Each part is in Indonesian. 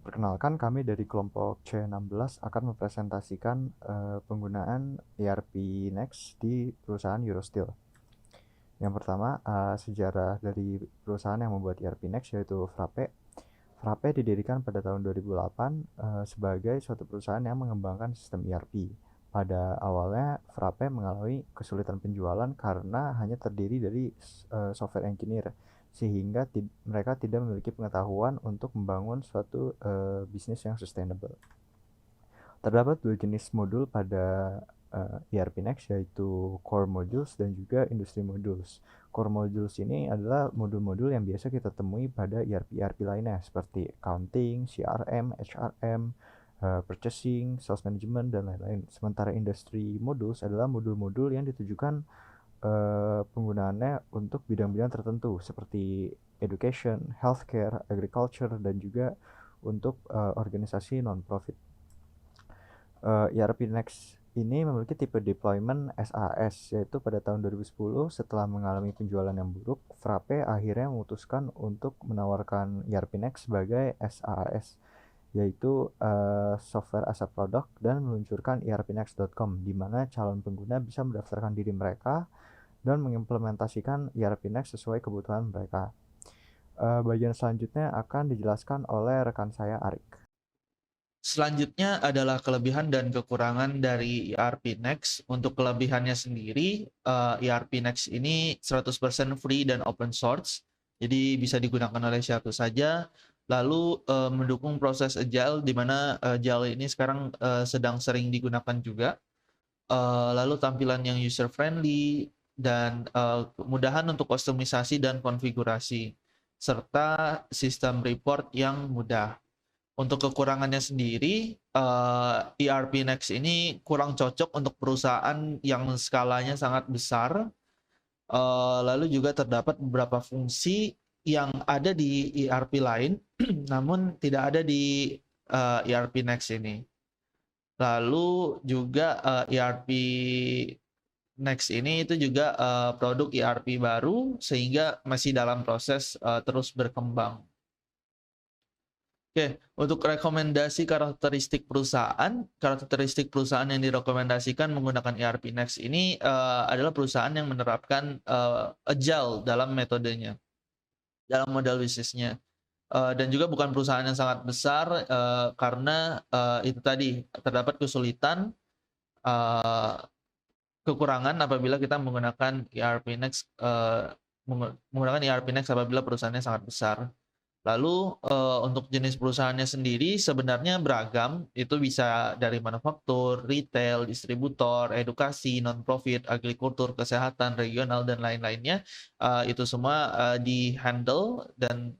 Perkenalkan, kami dari kelompok C16 akan mempresentasikan penggunaan ERP Next di perusahaan Eurosteel. Yang pertama, sejarah dari perusahaan yang membuat ERP Next, yaitu Frappe. Frappe didirikan pada tahun 2008 sebagai suatu perusahaan yang mengembangkan sistem ERP. Pada awalnya, Frappe mengalami kesulitan penjualan karena hanya terdiri dari software engineer, sehingga mereka tidak memiliki pengetahuan untuk membangun suatu bisnis yang sustainable. Terdapat dua jenis modul pada ERP Next, yaitu Core Modules dan juga Industry Modules. Core Modules ini adalah modul-modul yang biasa kita temui pada ERP lainnya, seperti accounting, CRM, HRM, purchasing, sales management, dan lain-lain. Sementara Industry Modules adalah modul-modul yang ditujukan penggunaannya untuk bidang-bidang tertentu, seperti education, healthcare, agriculture, dan juga untuk organisasi non-profit. ERP Next ini memiliki tipe deployment SAS, yaitu pada tahun 2010 setelah mengalami penjualan yang buruk, Frappe akhirnya memutuskan untuk menawarkan ERP Next sebagai SAS, yaitu software as a product, dan meluncurkan erpnext.com, di mana calon pengguna bisa mendaftarkan diri mereka dan mengimplementasikan ERP Next sesuai kebutuhan mereka. Bagian selanjutnya akan dijelaskan oleh rekan saya, Arik. Selanjutnya adalah kelebihan dan kekurangan dari ERP Next. Untuk kelebihannya sendiri, ERP Next ini 100% free dan open source, jadi bisa digunakan oleh siapa saja. Lalu mendukung proses agile, di mana agile ini sekarang sedang sering digunakan juga. Lalu tampilan yang user friendly dan kemudahan untuk kustomisasi dan konfigurasi, serta sistem report yang mudah. Untuk kekurangannya sendiri, ERP Next ini kurang cocok untuk perusahaan yang skalanya sangat besar. Lalu juga terdapat beberapa fungsi yang ada di ERP lain, namun tidak ada di ERP Next ini. Lalu juga ERP Next ini itu juga produk ERP baru, sehingga masih dalam proses terus berkembang. Oke, untuk rekomendasi karakteristik perusahaan yang direkomendasikan menggunakan ERP Next ini adalah perusahaan yang menerapkan agile dalam metodenya, dalam model bisnisnya. Dan juga bukan perusahaan yang sangat besar karena itu tadi terdapat kesulitan, kekurangan apabila kita menggunakan ERP Next, menggunakan ERP Next apabila perusahaannya sangat besar. Lalu untuk jenis perusahaannya sendiri sebenarnya beragam, itu bisa dari manufaktur, retail, distributor, edukasi, non-profit, agrikultur, kesehatan, regional, dan lain-lainnya. Itu semua di-handle dan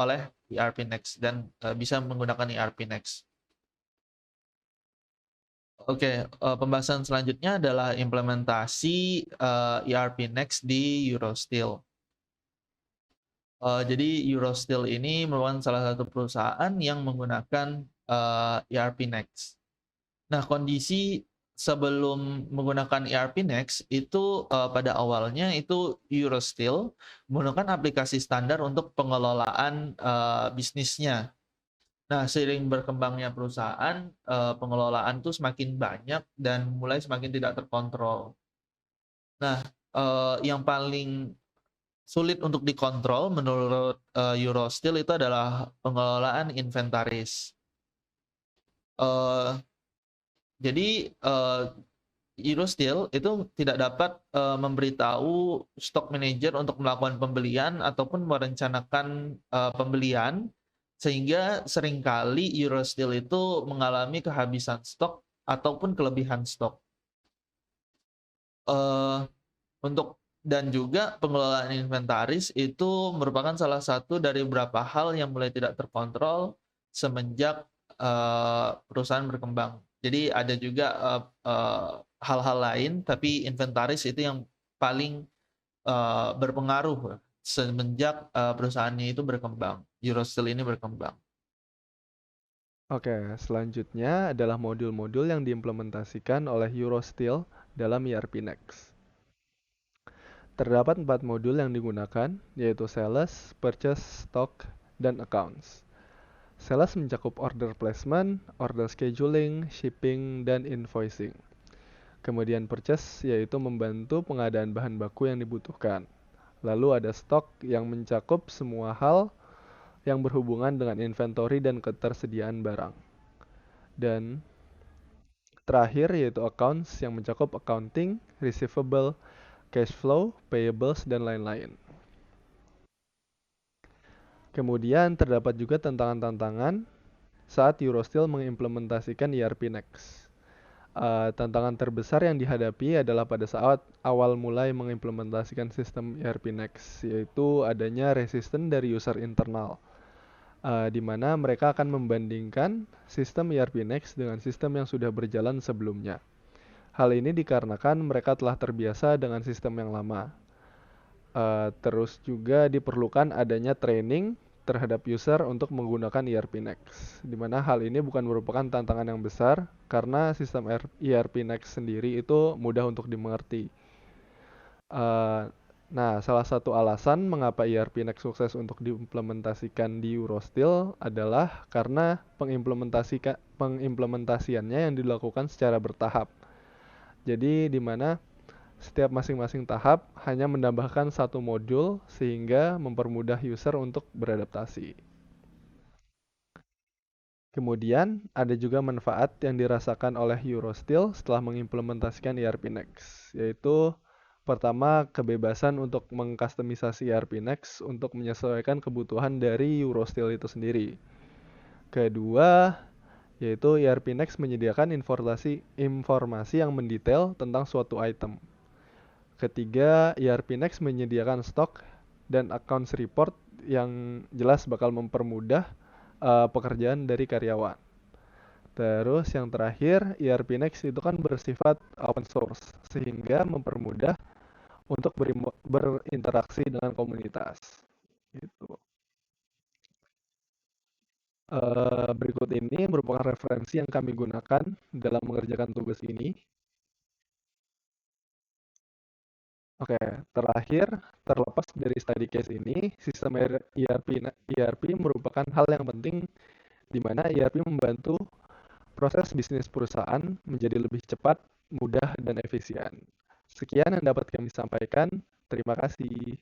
oleh ERP Next dan bisa menggunakan ERP Next. Oke, pembahasan selanjutnya adalah implementasi ERP Next di Eurosteel. Jadi Eurosteel ini merupakan salah satu perusahaan yang menggunakan ERP Next. Nah, kondisi sebelum menggunakan ERP Next itu pada awalnya itu Eurosteel menggunakan aplikasi standar untuk pengelolaan bisnisnya. Nah, seiring berkembangnya perusahaan, pengelolaan itu semakin banyak dan mulai semakin tidak terkontrol. Nah, yang paling sulit untuk dikontrol menurut Eurosteel itu adalah pengelolaan inventaris. Jadi Eurosteel itu tidak dapat memberitahu stock manager untuk melakukan pembelian ataupun merencanakan pembelian, sehingga seringkali Eurosteel itu mengalami kehabisan stok ataupun kelebihan stok. Dan juga pengelolaan inventaris itu merupakan salah satu dari beberapa hal yang mulai tidak terkontrol semenjak perusahaan berkembang. Jadi ada juga hal-hal lain, tapi inventaris itu yang paling berpengaruh semenjak perusahaannya itu berkembang, Eurosteel ini berkembang. Oke, selanjutnya adalah modul-modul yang diimplementasikan oleh Eurosteel dalam ERP Next. Terdapat 4 modul yang digunakan, yaitu Sales, Purchase, Stock, dan Accounts. Sales mencakup order placement, order scheduling, shipping, dan invoicing. Kemudian purchase yaitu membantu pengadaan bahan baku yang dibutuhkan. Lalu ada stock yang mencakup semua hal yang berhubungan dengan inventory dan ketersediaan barang. Dan terakhir yaitu accounts yang mencakup accounting, receivable, cash flow, payables, dan lain-lain. Kemudian terdapat juga tantangan-tantangan saat Eurosteel mengimplementasikan ERP Next. Tantangan terbesar yang dihadapi adalah pada saat awal mulai mengimplementasikan sistem ERP Next, yaitu adanya resisten dari user internal, di mana mereka akan membandingkan sistem ERP Next dengan sistem yang sudah berjalan sebelumnya. Hal ini dikarenakan mereka telah terbiasa dengan sistem yang lama. Terus juga diperlukan adanya training terhadap user untuk menggunakan ERP Next, di mana hal ini bukan merupakan tantangan yang besar karena sistem ERP Next sendiri itu mudah untuk dimengerti. Nah, salah satu alasan mengapa ERP Next sukses untuk diimplementasikan di Eurosteel adalah karena pengimplementasiannya yang dilakukan secara bertahap. Jadi di mana setiap masing-masing tahap hanya menambahkan satu modul sehingga mempermudah user untuk beradaptasi. Kemudian, ada juga manfaat yang dirasakan oleh Eurosteel setelah mengimplementasikan ERP Next, yaitu pertama, kebebasan untuk mengkustomisasi ERP Next untuk menyesuaikan kebutuhan dari Eurosteel itu sendiri. Kedua, yaitu ERP Next menyediakan informasi yang mendetail tentang suatu item. Ketiga, ERP Next menyediakan stok dan accounts report yang jelas bakal mempermudah pekerjaan dari karyawan. Terus yang terakhir, ERP Next itu kan bersifat open source sehingga mempermudah untuk berinteraksi dengan komunitas. Gitu. Berikut ini merupakan referensi yang kami gunakan dalam mengerjakan tugas ini. Oke, terakhir, terlepas dari study case ini, sistem ERP merupakan hal yang penting di mana ERP membantu proses bisnis perusahaan menjadi lebih cepat, mudah, dan efisien. Sekian yang dapat kami sampaikan. Terima kasih.